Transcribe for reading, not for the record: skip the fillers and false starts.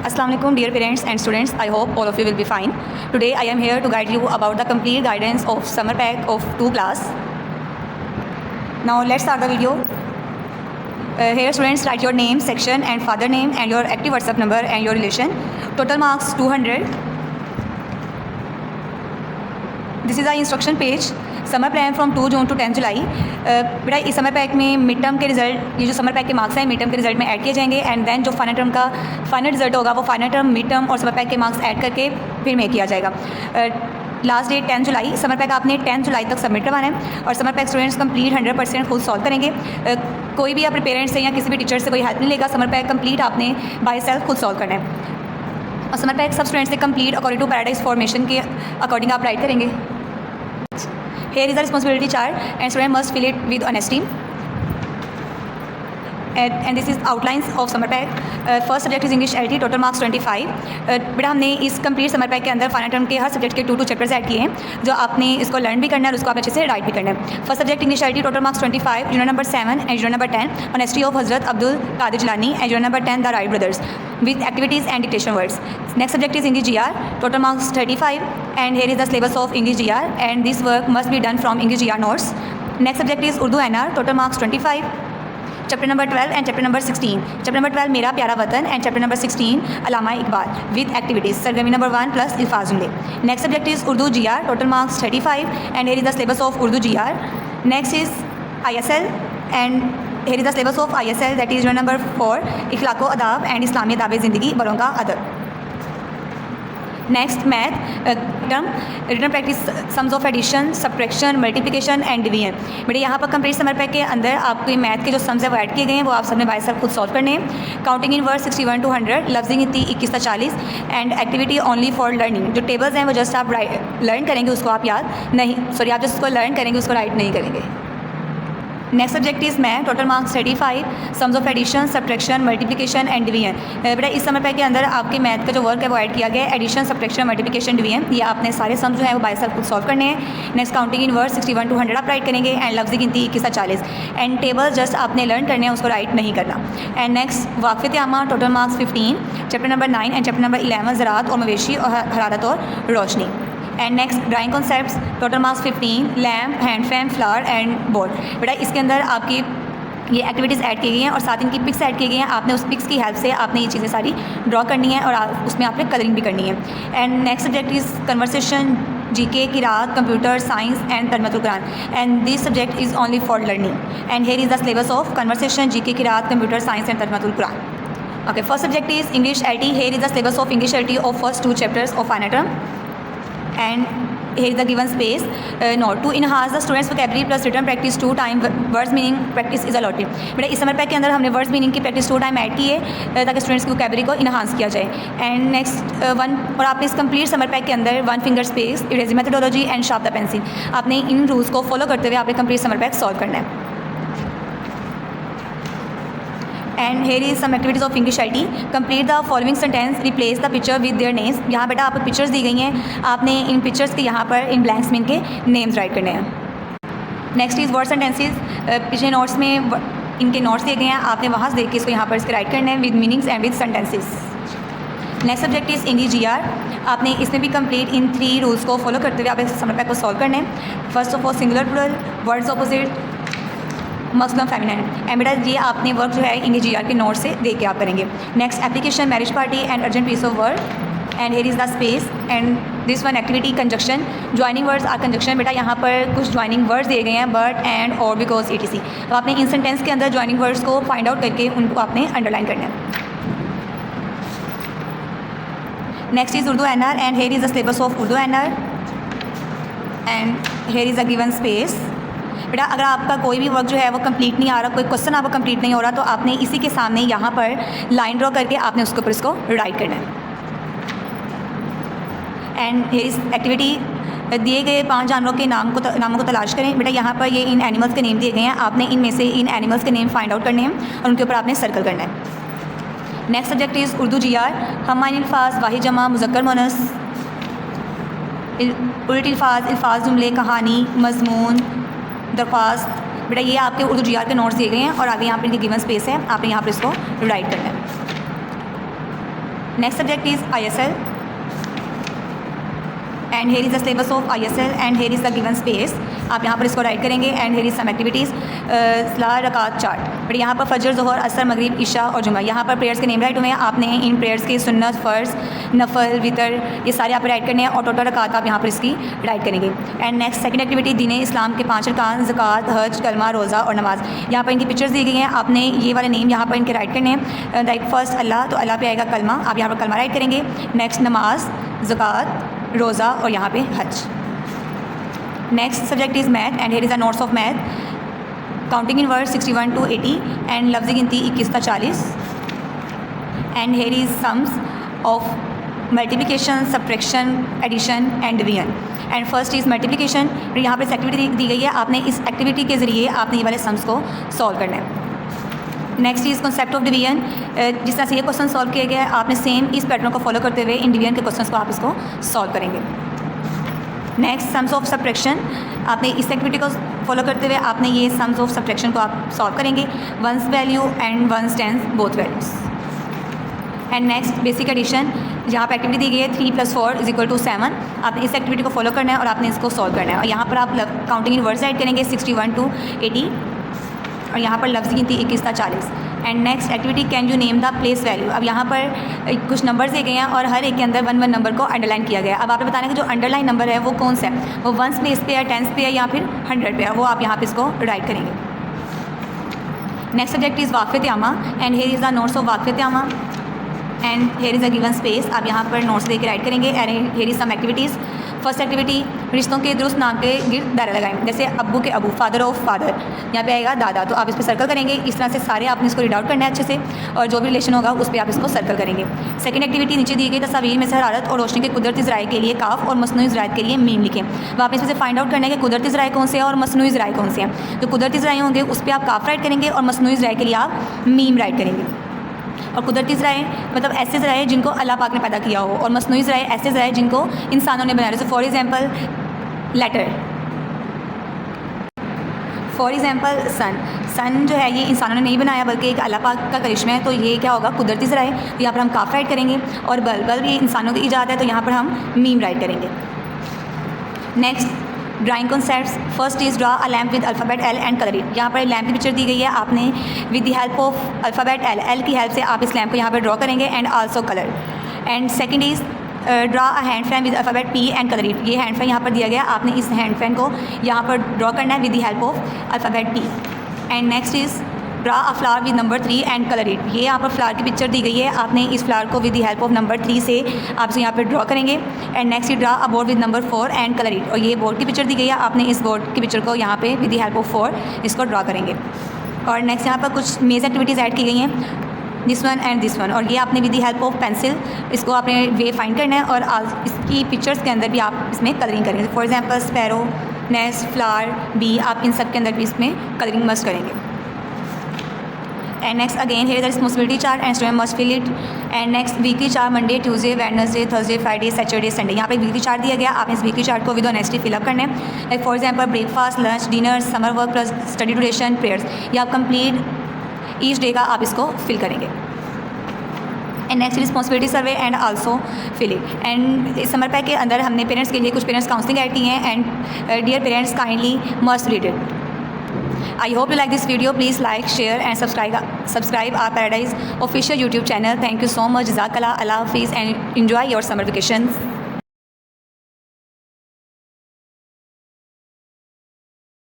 Assalamualaikum dear parents and students. I hope all of you will be fine. Today I am here to guide you about the complete guidance of summer pack of 2 class. Now let's start the video. Here students write your name, section and father name and your active WhatsApp number and your relation. Total marks 200. This is the instruction page. Summer plan from 2 जून to 10 जुलाई. बेटा इस summer pack में mid term के result, ये जो summer pack के marks हैं मिड टर्म के रिजल्ट में ऐड किए जाएंगे एंड देन जो फाइनल टर्म का फाइनल रिजल्ट होगा वो फाइनल टर्म, मिड टर्म और समर पैक के मार्क्स ऐड करके फिर में किया जाएगा. लास्ट डेट 10 जुलाई. समर पैक आपने 10 जुलाई तक सबमिट करवाना है और समर पैक स्टूडेंट्स कंप्लीट 100% खुद सॉल्व करेंगे. कोई भी अपने पेरेंट्स से या किसी भी टीचर से कोई हेल्प नहीं लेगा. समर पैक कंप्लीट आपने बाय सेल्फ खुद सॉल्व करना है और समर पैक सब स्टूडेंट्स से complete according to paradise formation के अकॉर्डिंग आप राइट करेंगे. Here is the responsibility chart and student must fill it with honesty. And this is outlines of summer pack. First subject is English LT, total marks 25. बेटा हमने इस complete summer pack के अंदर final term के हर subject के 2 chapters add किए हैं जो आपने इसको लर्न भी करना है और उसको आप अच्छे से राइट भी करना है. First subject English LT, total marks 25. Unit number 7 and unit number 10 on history of Hazrat Abdul Qadir Jilani and unit number 10 the Wright brothers with activities and dictation words. Next subject is English GR, total marks 35 and here is the syllabus of English GR and this work must be done from English GR notes. Next subject is Urdu NR, total marks 25. Chapter number 12 and chapter number 16. Chapter number 12 मेरा प्यारा वतन and chapter number 16 Allama Iqbal with activities. सरगर्मी number 1 plus अल्फाज जुमले. Next subject is Urdu GR, total marks 35 and here is the syllabus of Urdu GR. Next is ISL and here is the syllabus of ISL that is unit number 4 इखलाको अदाब एंड इस्लामी अदाब ज़िंदगी बरों का अदब. Next math term return practice sums of addition, subtraction, multiplication and division. बेटे यहाँ पर कंप्लीट समर पैक के अंदर आपके मैथ के जो सम्स है वो ऐड किए गए हैं वो आप सबने बाय सेल्फ खुद सॉल्व करने हैं. काउंटिंग इन वर्ड 61 to 100, लफ्जिंग इतनी 21 से 40 and activity only for learning. जो टेबल्स हैं वो जस्ट आप लर्न करेंगे, उसको आप याद नहीं, सॉरी आप जस्ट उसको लर्न करेंगे, उसको राइट नहीं करेंगे. Next subject is math, total marks 35. Sums of addition, subtraction, multiplication and division. बेटा इस समर पैक के अंदर आपके मैथ का जो वर्क है वो ऐड किया गया है. एडिशन, सब्ट्रैक्शन, मल्टीप्लिकेशन, डिवीजन, ये आपने सारे सम्स जो है वो बाय सेल्फ खुद सॉल्व करने हैं. Next counting in word 61 to 100 आप राइट करेंगे एंड लफ्ज़ी गिनती 21 से 40 एंड टेबल जस्ट आपने लर्न करने हैं, उसको राइट नहीं करना. एंड नेक्स्ट वाक़फ़ियत आमा, total marks 15. Chapter number 9 and chapter number 11 ज़राअत और मवेशी और हरारत और रोशनी. And next drawing concepts, total marks 15. Lamp, hand fan, flower and board. बेटा इसके अंदर आपकी ये एक्टिविटीज़ ऐड की गई हैं और साथ इनकी पिक्स ऐड की गई हैं. आपने उस पिक्स की हेल्प से आपने ये चीज़ें सारी ड्रॉ करनी है और उसमें आपने कलरिंग भी करनी है. And next subject is conversation, GK, किरात, कंप्यूटर साइंस एंड तरजमातुल कुरान and this subject is only for learning. And here is the syllabus of conversation, GK, किरात, कंप्यूटर साइंस एंड तरजमातुल कुरान. Okay, first subject is English LT. Here is the syllabus of English LT of first 2 chapters of final term. And here is the given space. Note to enhance the students vocabulary plus written practice 2 time words meaning practice is allotted. बेटा इस summer pack के अंदर हमने words meaning की practice 2 time add की है ताकि students की वोकैबुलरी को इन्हांस किया जाए. एंड नेक्स्ट वन और आपने इस कंप्लीट समर पैक के अंदर 1 finger space, erasing methodology and sharp the pencil. आपने इन रूल्स को फॉलो करते हुए आपने कंप्लीट समर पैक सॉल्व करना है. And here is some activities of English LT. Complete the following sentence, replace the picture with their names. यहाँ बेटा आपको पिक्चर्स दी गई हैं, आपने इन पिक्चर्स के यहाँ पर इन ब्लैंक्स में इनके नेम्स राइट करने हैं. Next is word sentences. पिछले नोट्स में इनके नोट्स दिए गए हैं, आपने वहाँ से देख के इसको यहाँ पर इसके राइट करने हैं with meanings and with sentences. Next subject is English GR. आपने इसमें भी कंप्लीट इन 3 रूल्स को फॉलो करते हुए आप इस समर पैक को सॉल्व करने हैं. First of all singular plural, words opposite, masculine feminine. And बेटा ये आपने वर्क जो है इंग्लिश GR के नोट से देख के आप करेंगे. Next application, marriage party and urgent piece of word. And here is the space and this one activity conjunction. Joining words are conjunction. बेटा यहाँ पर कुछ ज्वाइनिंग वर्ड्स दिए गए हैं, बट एंड और बिकॉज etc. तो आपने इन सेंटेंस के अंदर ज्वाइनिंग वर्ड्स को फाइंड आउट करके उनको आपने अंडरलाइन करना है. Next is Urdu NR and here is the syllabus of Urdu NR and here is the given space. बेटा अगर आपका कोई भी वर्क जो है वो कंप्लीट नहीं आ रहा, कोई क्वेश्चन आपका कंप्लीट नहीं हो रहा, तो आपने इसी के सामने यहाँ पर लाइन ड्रॉ करके आपने उसके ऊपर इसको राइट करना है. एंड इस एक्टिविटी दिए गए 5 जानवरों के नामों को तलाश करें. बेटा यहाँ पर ये इन एनिमल्स के नेम दिए गए हैं, आपने इनमें से इन एनिमल्स के नेम फाइंड आउट करने हैं और उनके ऊपर आपने सर्कल करना है. Next subject is Urdu GR. हमाइन अल्फाज, वाहिद जमा, मुज़क्कर मुअन्नस, उल्ट अल्फाज, अल्फाज जुमले, कहानी, मजमून, दरख्वास्त. बेटा ये आपके उर्दू GR के नोट्स दिए गए हैं और आगे यहाँ पर इनकी गिवन स्पेस है, आपने यहाँ पर इसको राइट करना है. Next subject is ISL and here is the syllabus of ISL and here is the given space. आप यहाँ पर इसको राइट करेंगे and here is some activities सलाह रकात चार्ट। बट यहाँ पर फजर, ज़ोहर, असर, मगरिब, इशा और जुमा, यहाँ पर प्रेयर्स के नेम राइट हुए हैं। आपने इन प्रेयर्स के सुन्नत, फ़र्ज़, नफल, वितर ये सारे आप राइट करने हैं और टोटल रकात आप यहाँ पर इसकी राइट करेंगे। एंड नेक्स्ट सेकंड एक्टिविटी दीन इस्लाम के 5 अरकान, ज़कात, हज, कलमा, रोज़ा और नमाज़। यहाँ पर इनकी पिक्चर्स दी गई हैं। आपने ये वाले नेम यहाँ पर इनके राइट करने हैं। लाइक फर्स्ट अल्लाह, तो अल्लाह पे आएगा कलमा, आप यहाँ पर कलमा राइट करेंगे। नेक्स्ट नमाज, ज़कात, रोज़ा और यहाँ पे हज। Next subject is math and here is the notes of math. Counting in word 61 to 80 and लफ्ज़ी गिनती 21 से 40 and here is sums of multiplication, subtraction, addition and division. And first is multiplication. यहाँ पर इस एक्टिविटी दी गई है, आपने इस एक्टिविटी के ज़रिए आपने ये वाले सम्स को सॉल्व करना है। Next is concept of division. जिस तरह से ये क्वेश्चन सॉल्व किया गया है, आपने सेम इस पैटर्न को फॉलो करते हुए इन डिवीजन के क्वेश्चंस को आप इसको सॉल्व करेंगे। Next sums of subtraction. आपने इस एक्टिविटी को फॉलो करते हुए आपने ये सम्स ऑफ सब्ट्रैक्शन को आप सॉल्व करेंगे। Ones value and ones tens both values. And next basic addition. यहाँ पर एक्टिविटी दी गई है 3 + 4 = 7। आपने इस एक्टिविटी को फॉलो करना है और आपने इसको सॉल्व करना है। और यहाँ पर आप काउंटिंग इन वर्ड्स ऐड करेंगे 61 to 80 और यहाँ पर लफ्ज़ गिनती 21 से 40। And next activity can you name the place value. अब यहाँ पर कुछ नंबर्स दिए गए हैं और हर एक के अंदर 1 नंबर को अंडरलाइन किया गया है। अब आपने बताना है कि जो अंडरलाइन नंबर है वो कौन सा है, वो 1 प्लेस पे है, 10 पे है या फिर 100 पे है, वो आप यहाँ पे इसको राइट करेंगे। नेक्स्ट सब्जेक्ट इज़ वाक़िफ़त आमा and here is the notes of वाक़िफ़त आमा and here is a given space. आप यहाँ पर नोट्स दे के राइट करेंगे। And here is some activities. First activity, रिश्तों के दुरुस्त नाम के गिर्द दायरा लगाएं। जैसे अब्बू के अबू, फादर ऑफ फादर, यहाँ पे आएगा दादा, तो आप इस पर सर्कल करेंगे। इस तरह से सारे आपने इसको रीड आउट करना है अच्छे से और जो भी रिलेशन होगा उस पर आप इसको सर्कल करेंगे। सेकंड एक्टिविटी, नीचे दी गई तस्वीर में से हरारत और रोशनी के कुदरती ज़राए के लिए काफ और मसनूई ज़राए के लिए मीम लिखें। अब आप इसमें से फाइंड आउट करना है कि कुदरती ज़राए कौन से हैं और मसनूई ज़राए कौन से हैं। जो कुदरती ज़राए होंगे उस पर आप काफ राइट करेंगे और मसनूई ज़राए के लिए आप मीम राइट करेंगे। और कुदरती ज़राए मतलब ऐसे ज़राए जिनको अल्लाह पाक ने पैदा किया हो, और मसनूई ज़राए ऐसे ज़राए जिनको इंसानों ने बनाया। जैसे for example letter, for example son जो है ये इंसानों ने नहीं बनाया बल्कि एक अल्लाह पाक का करिश्मा है, तो ये क्या होगा कुदरती ज़राए। तो यहाँ पर हम काफ राइट करेंगे। और बल्ब ये इंसानों की ईजाद है, तो यहाँ पर हम मीम राइट करेंगे। Next drawing concepts. First is draw a lamp with alphabet L and colour it. यहाँ पर लैम्प की पिक्चर दी गई है। आपने with the help of alphabet L की हेल्प से आप इस लैम्प को यहाँ पर ड्रॉ करेंगे and also colour. And second is draw a hand fan with alphabet P and colour it. ये हैंड फैन यहाँ पर दिया गया, आपने इस हैंड फैन को यहाँ पर ड्रॉ करना है with the help of alphabet P। And next is draw a flower with number 3 and colour it. ये यहाँ पर फ्लावर की पिक्चर दी गई है, आपने इस फ्लावर को with the help of number 3 से आप इसे यहाँ पर ड्रॉ करेंगे। And next draw a board with number 4 and colour it. और ये बोर्ड की पिक्चर दी गई है, आपने इस बोर्ड की पिक्चर को यहाँ पे विद द हेल्प ऑफ 4 इसको ड्रॉ करेंगे। और नेक्स्ट यहाँ पर कुछ मेज एक्टिविटीज़ ऐड की गई हैं, this one and this one. और ये आपने with the help of pencil इसको आपने वे फाइंड करना है और इसकी पिक्चर्स के अंदर भी आप इसमें कलरिंग करेंगे। For example sparrow, nest, flower, bee, आप इन सब के अंदर भी इसमें कलरिंग मस्ट करेंगे। And next again here is the responsibility chart and student must fill it. And next weekly chart, Monday, Tuesday, Wednesday, Thursday, Friday, Saturday, Sunday. यहाँ पे वीकली चार्ट दिया गया, आपने इस वीकली चार्ट को विद ऑनेस्टी फिलअप करना है। Like for example breakfast, lunch, dinner, summer work plus study duration, prayers, ये आप कंप्लीट ईच डे का आप इसको फिल करेंगे। And next responsibility survey and also fill it. And इस समर पैक के अंदर हमने पेरेंट्स के लिए कुछ पेरेंट्स काउंसलिंग ऐड की हैं। And dear parents kindly must read it. I hope you like this video. Please like, share and subscribe our Paradise official YouTube channel. Thank you so much. Jazakallah, Allah Hafiz and enjoy your summer vacations.